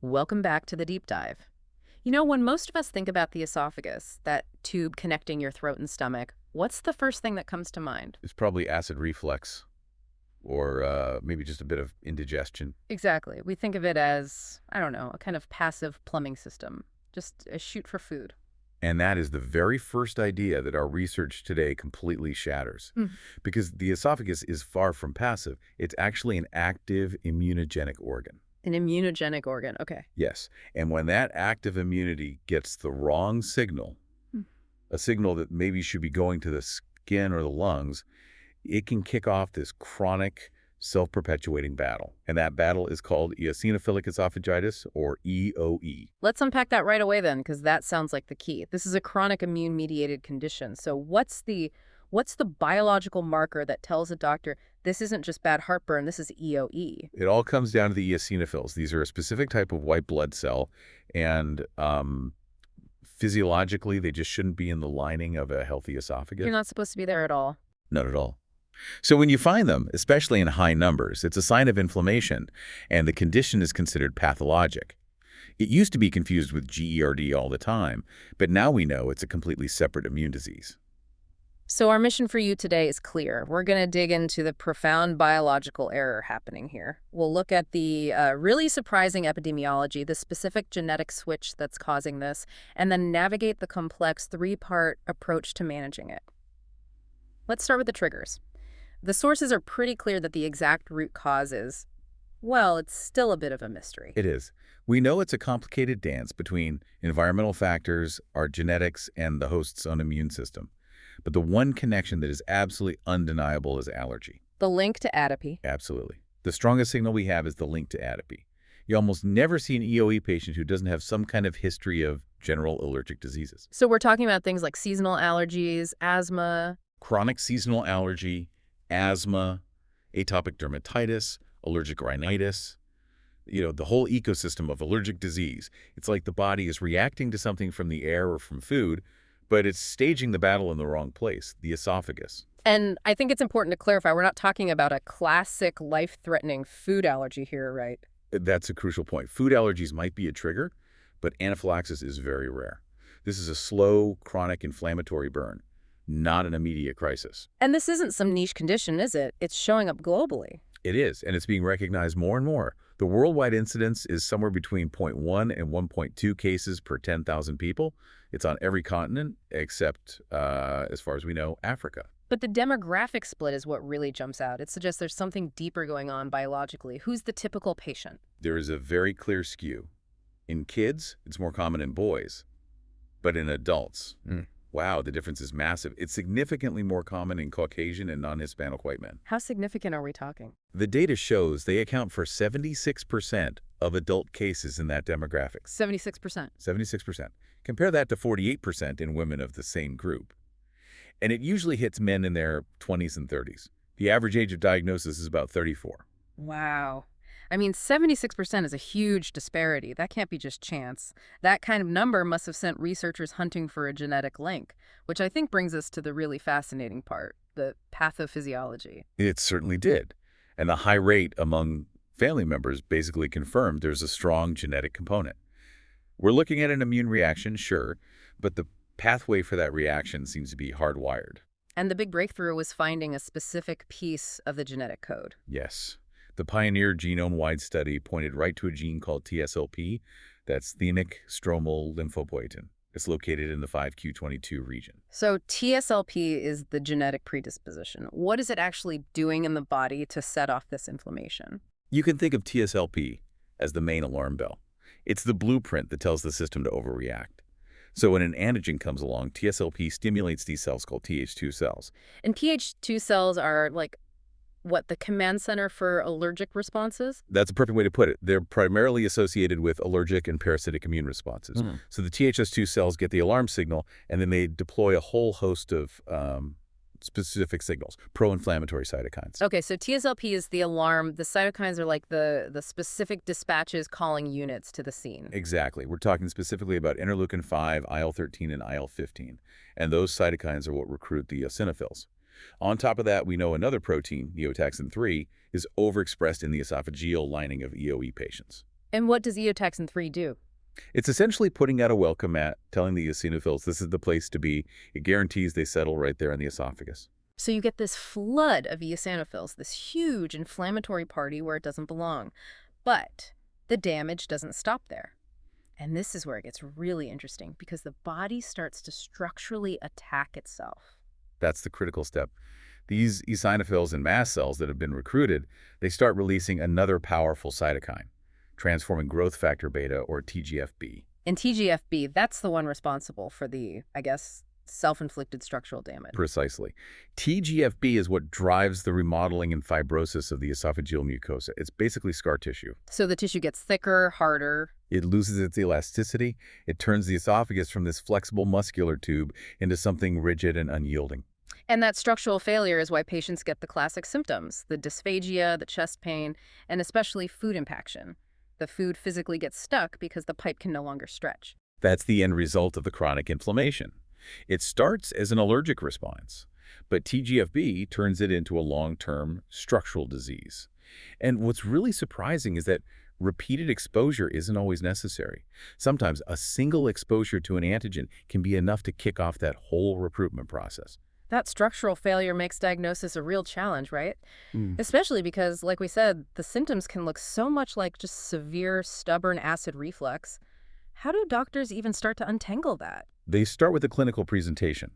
Welcome back to the deep dive. When most of us think about the esophagus, that tube connecting your throat and stomach, what's the first thing that comes to mind? It's probably acid reflux or maybe just a bit of indigestion. Exactly. We think of it as, I don't know, a kind of passive plumbing system, just a chute for food. And that is the very first idea that our research today completely shatters. Hmm. Because the esophagus is far from passive. It's actually an active immunogenic organ. An immunogenic organ. Okay. Yes. And when that active immunity gets the wrong signal, Hmm. a signal that maybe should be going to the skin or the lungs, it can kick off this chronic, self-perpetuating battle. And that battle is called eosinophilic esophagitis, or EOE. Let's unpack that right away then, because that sounds like the key. This is a chronic immune-mediated condition. So what's the biological marker that tells a doctor this isn't just bad heartburn, this is EOE? It all comes down to the eosinophils. These are a specific type of white blood cell, and physiologically, they just shouldn't be in the lining of a healthy esophagus. You're not supposed to be there at all. Not at all. So when you find them, especially in high numbers, it's a sign of inflammation, and the condition is considered pathologic. It used to be confused with GERD all the time, but now we know it's a completely separate immune disease. So our mission for you today is clear. We're going to dig into the profound biological error happening here. We'll look at the really surprising epidemiology, the specific genetic switch that's causing this, and then navigate the complex three-part approach to managing it. Let's start with the triggers. The sources are pretty clear that the exact root cause is, well, it's still a bit of a mystery. It is. We know it's a complicated dance between environmental factors, our genetics, and the host's own immune system. But the one connection that is absolutely undeniable is allergy. The link to atopy. Absolutely. The strongest signal we have is the link to atopy. You almost never see an EOE patient who doesn't have some kind of history of general allergic diseases. So we're talking about things like seasonal allergies, asthma. Chronic seasonal allergy, asthma, atopic dermatitis, allergic rhinitis, the whole ecosystem of allergic disease. It's like the body is reacting to something from the air or from food, but it's staging the battle in the wrong place, the esophagus. And I think it's important to clarify, we're not talking about a classic life-threatening food allergy here, right? That's a crucial point. Food allergies might be a trigger, but anaphylaxis is very rare. This is a slow, chronic inflammatory burn, not an immediate crisis. And this isn't some niche condition, is it? It's showing up globally. It is, and it's being recognized more and more. The worldwide incidence is somewhere between 0.1 and 1.2 cases per 10,000 people. It's on every continent except, as far as we know, Africa. But the demographic split is what really jumps out. It suggests there's something deeper going on biologically. Who's the typical patient? There is a very clear skew. In kids, it's more common in boys. But in adults, wow, the difference is massive. It's significantly more common in Caucasian and non-Hispanic white men. How significant are we talking? The data shows they account for 76% of adult cases in that demographic. 76%. 76%. Compare that to 48% in women of the same group. And it usually hits men in their 20s and 30s. The average age of diagnosis is about 34. Wow. I mean, 76% is a huge disparity. That can't be just chance. That kind of number must have sent researchers hunting for a genetic link, which I think brings us to the really fascinating part, the pathophysiology. It certainly did. And the high rate among family members basically confirmed there's a strong genetic component. We're looking at an immune reaction, sure, but the pathway for that reaction seems to be hardwired. And the big breakthrough was finding a specific piece of the genetic code. Yes. The pioneer genome-wide study pointed right to a gene called TSLP, that's sthenic stromal lymphopoietin. It's located in the 5q22 region. So TSLP is the genetic predisposition. What is it actually doing in the body to set off this inflammation? You can think of TSLP as the main alarm bell. It's the blueprint that tells the system to overreact. So when an antigen comes along, TSLP stimulates these cells called Th2 cells. And Th2 cells are like, what, the command center for allergic responses? That's a perfect way to put it. They're primarily associated with allergic and parasitic immune responses. So the Th2 cells get the alarm signal, and then they deploy a whole host of specific signals, pro-inflammatory cytokines. Okay, so TSLP is the alarm. The cytokines are like the specific dispatches calling units to the scene. Exactly. We're talking specifically about interleukin-5, IL-13, and IL-15. And those cytokines are what recruit the eosinophils. On top of that, we know another protein, neotaxin-3, is overexpressed in the esophageal lining of EOE patients. And what does eotaxin 3 do? It's essentially putting out a welcome mat, telling the eosinophils this is the place to be. It guarantees they settle right there in the esophagus. So you get this flood of eosinophils, this huge inflammatory party where it doesn't belong. But the damage doesn't stop there. And this is where it gets really interesting because the body starts to structurally attack itself. That's the critical step. These eosinophils and mast cells that have been recruited, they start releasing another powerful cytokine, transforming growth factor beta, or TGF-B. And TGF-B, that's the one responsible for the, I guess, self-inflicted structural damage. Precisely. TGF-B is what drives the remodeling and fibrosis of the esophageal mucosa. It's basically scar tissue. So the tissue gets thicker, harder. It loses its elasticity. It turns the esophagus from this flexible muscular tube into something rigid and unyielding. And that structural failure is why patients get the classic symptoms, the dysphagia, the chest pain, and especially food impaction. The food physically gets stuck because the pipe can no longer stretch. That's the end result of the chronic inflammation. It starts as an allergic response, but TGF-B turns it into a long-term structural disease. And what's really surprising is that repeated exposure isn't always necessary. Sometimes a single exposure to an antigen can be enough to kick off that whole recruitment process. That structural failure makes diagnosis a real challenge, right? Especially because, like we said, the symptoms can look so much like just severe, stubborn acid reflux. How do doctors even start to untangle that? They start with a clinical presentation.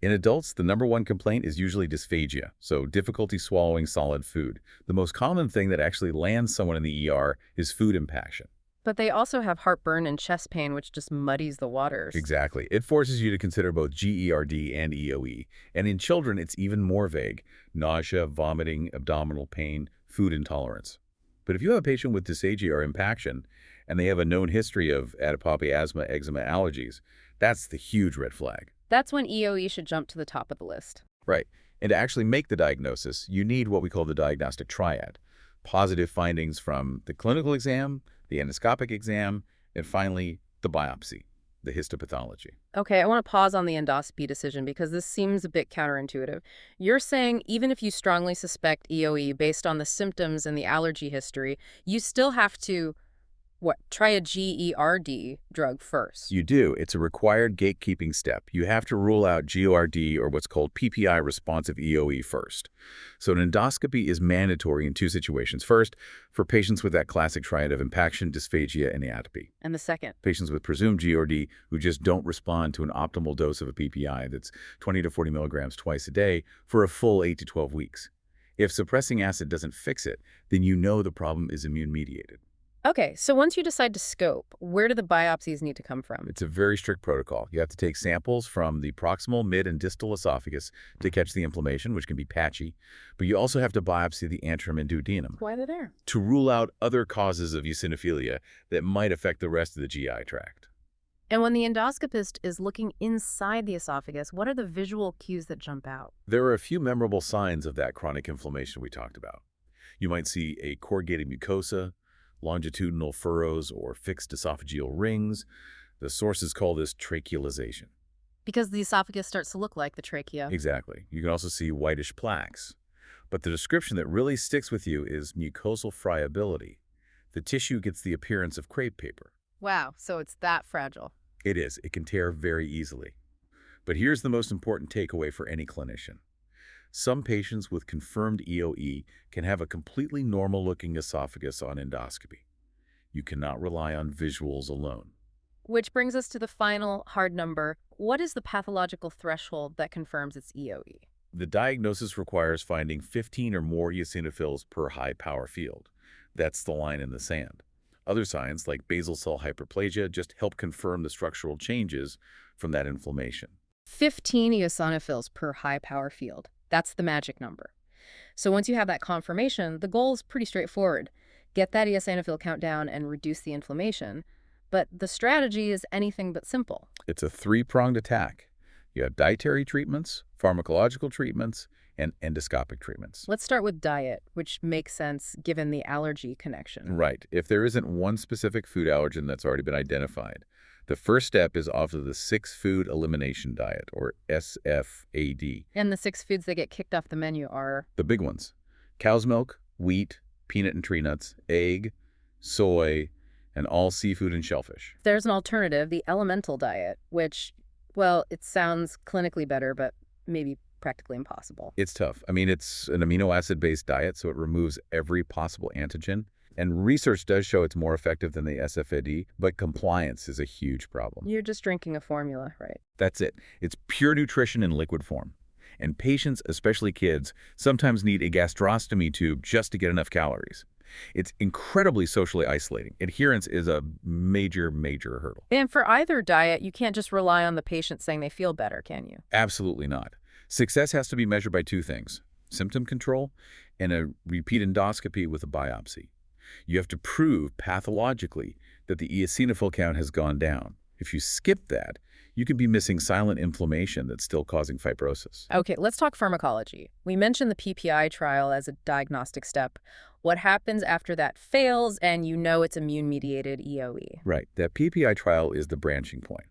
In adults, the #1 complaint is usually dysphagia, so difficulty swallowing solid food. The most common thing that actually lands someone in the ER is food impaction. But they also have heartburn and chest pain, which just muddies the waters. Exactly. It forces you to consider both GERD and EOE. And in children, it's even more vague: nausea, vomiting, abdominal pain, food intolerance. But if you have a patient with dysphagia or impaction, and they have a known history of atopy, asthma, eczema, allergies, that's the huge red flag. That's when EOE should jump to the top of the list. Right. And to actually make the diagnosis, you need what we call the diagnostic triad: positive findings from the clinical exam, the endoscopic exam, and finally, the biopsy, the histopathology. Okay, I want to pause on the endoscopy decision because this seems a bit counterintuitive. You're saying even if you strongly suspect EOE based on the symptoms and the allergy history, you still have to, try a GERD drug first? You do. It's a required gatekeeping step. You have to rule out GERD, or what's called PPI-responsive EOE, first. So an endoscopy is mandatory in two situations. First, for patients with that classic triad of impaction, dysphagia, and atopy. And the second? Patients with presumed GERD who just don't respond to an optimal dose of a PPI that's 20 to 40 milligrams twice a day for a full 8 to 12 weeks. If suppressing acid doesn't fix it, then you know the problem is immune-mediated. Okay, so once you decide to scope, where do the biopsies need to come from? It's a very strict protocol. You have to take samples from the proximal, mid, and distal esophagus to catch the inflammation, which can be patchy. But you also have to biopsy the antrum and duodenum Why they're there? to rule out other causes of eosinophilia that might affect the rest of the GI tract. And when the endoscopist is looking inside the esophagus, what are the visual cues that jump out? There are a few memorable signs of that chronic inflammation we talked about. You might see a corrugated mucosa, longitudinal furrows, or fixed esophageal rings. The sources call this trachealization. Because the esophagus starts to look like the trachea. Exactly. You can also see whitish plaques. But the description that really sticks with you is mucosal friability. The tissue gets the appearance of crepe paper. Wow, so it's that fragile. It is. It can tear very easily. But here's the most important takeaway for any clinician. Some patients with confirmed EOE can have a completely normal-looking esophagus on endoscopy. You cannot rely on visuals alone. Which brings us to the final hard number. What is the pathological threshold that confirms it's EOE? The diagnosis requires finding 15 or more eosinophils per high-power field. That's the line in the sand. Other signs, like basal cell hyperplasia, just help confirm the structural changes from that inflammation. 15 eosinophils per high power field. That's the magic number. So once you have that confirmation, the goal is pretty straightforward. Get that eosinophil count down and reduce the inflammation. But the strategy is anything but simple. It's a three-pronged attack. You have dietary treatments, pharmacological treatments, and endoscopic treatments. Let's start with diet, which makes sense given the allergy connection. Right. If there isn't one specific food allergen that's already been identified, the first step is off of the 6-food elimination diet, or SFAD. And the 6 foods that get kicked off the menu are? The big ones: cow's milk, wheat, peanut and tree nuts, egg, soy, and all seafood and shellfish. There's an alternative, the elemental diet, which, well, it sounds clinically better, but maybe practically impossible. It's tough. I mean, it's an amino acid-based diet, so it removes every possible antigen. And research does show it's more effective than the SFAD, but compliance is a huge problem. You're just drinking a formula, right? That's it. It's pure nutrition in liquid form. And patients, especially kids, sometimes need a gastrostomy tube just to get enough calories. It's incredibly socially isolating. Adherence is a major, major hurdle. And for either diet, you can't just rely on the patient saying they feel better, can you? Absolutely not. Success has to be measured by two things: symptom control and a repeat endoscopy with a biopsy. You have to prove pathologically that the eosinophil count has gone down. If you skip that, you could be missing silent inflammation that's still causing fibrosis. Okay, let's talk pharmacology. We mentioned the PPI trial as a diagnostic step. What happens after that fails and you know it's immune-mediated EoE? Right. That PPI trial is the branching point.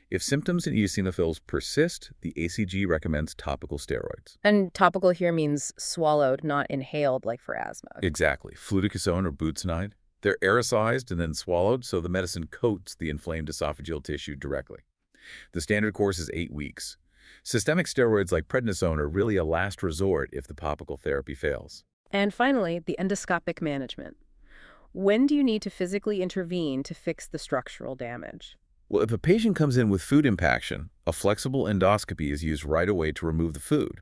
If symptoms in eosinophils persist, the ACG recommends topical steroids. And topical here means swallowed, not inhaled like for asthma. Exactly. Fluticasone or budesonide. They're aerosolized and then swallowed, so the medicine coats the inflamed esophageal tissue directly. The standard course is 8 weeks. Systemic steroids like prednisone are really a last resort if the topical therapy fails. And finally, the endoscopic management. When do you need to physically intervene to fix the structural damage? Well, if a patient comes in with food impaction, a flexible endoscopy is used right away to remove the food.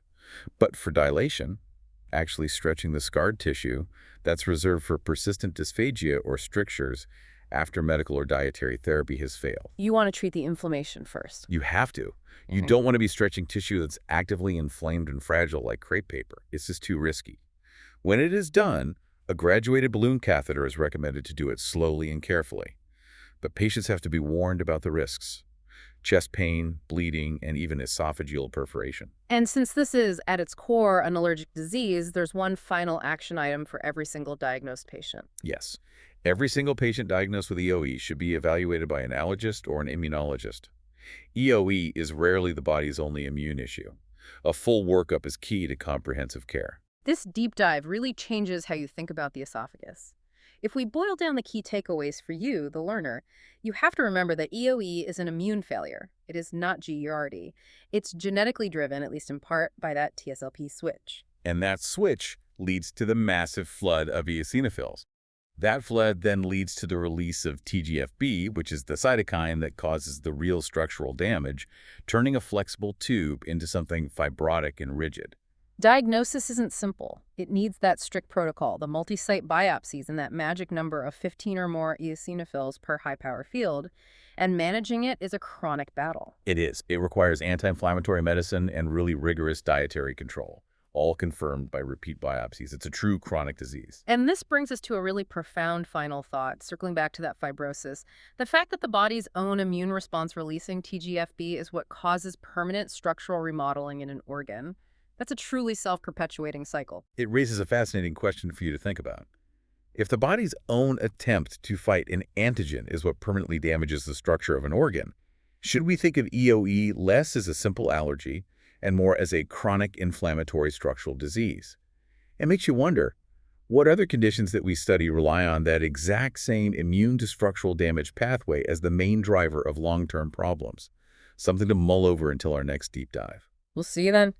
But for dilation, actually stretching the scarred tissue, that's reserved for persistent dysphagia or strictures after medical or dietary therapy has failed. You want to treat the inflammation first. You have to. You don't want to be stretching tissue that's actively inflamed and fragile like crepe paper. It's just too risky. When it is done, a graduated balloon catheter is recommended to do it slowly and carefully. But patients have to be warned about the risks: chest pain, bleeding, and even esophageal perforation. And since this is, at its core, an allergic disease, there's one final action item for every single diagnosed patient. Yes, every single patient diagnosed with EoE should be evaluated by an allergist or an immunologist. EoE is rarely the body's only immune issue. A full workup is key to comprehensive care. This deep dive really changes how you think about the esophagus. If we boil down the key takeaways for you, the learner, you have to remember that EoE is an immune failure. It is not GERD. It's genetically driven, at least in part, by that TSLP switch. And that switch leads to the massive flood of eosinophils. That flood then leads to the release of TGF-B, which is the cytokine that causes the real structural damage, turning a flexible tube into something fibrotic and rigid. Diagnosis isn't simple. It needs that strict protocol, the multi-site biopsies, and that magic number of 15 or more eosinophils per high-power field, and managing it is a chronic battle. It is. It requires anti-inflammatory medicine and really rigorous dietary control, all confirmed by repeat biopsies. It's a true chronic disease. And this brings us to a really profound final thought, circling back to that fibrosis. The fact that the body's own immune response releasing TGF-B is what causes permanent structural remodeling in an organ. That's a truly self-perpetuating cycle. It raises a fascinating question for you to think about. If the body's own attempt to fight an antigen is what permanently damages the structure of an organ, should we think of EoE less as a simple allergy and more as a chronic inflammatory structural disease? It makes you wonder, what other conditions that we study rely on that exact same immune to structural damage pathway as the main driver of long-term problems? Something to mull over until our next deep dive. We'll see you then.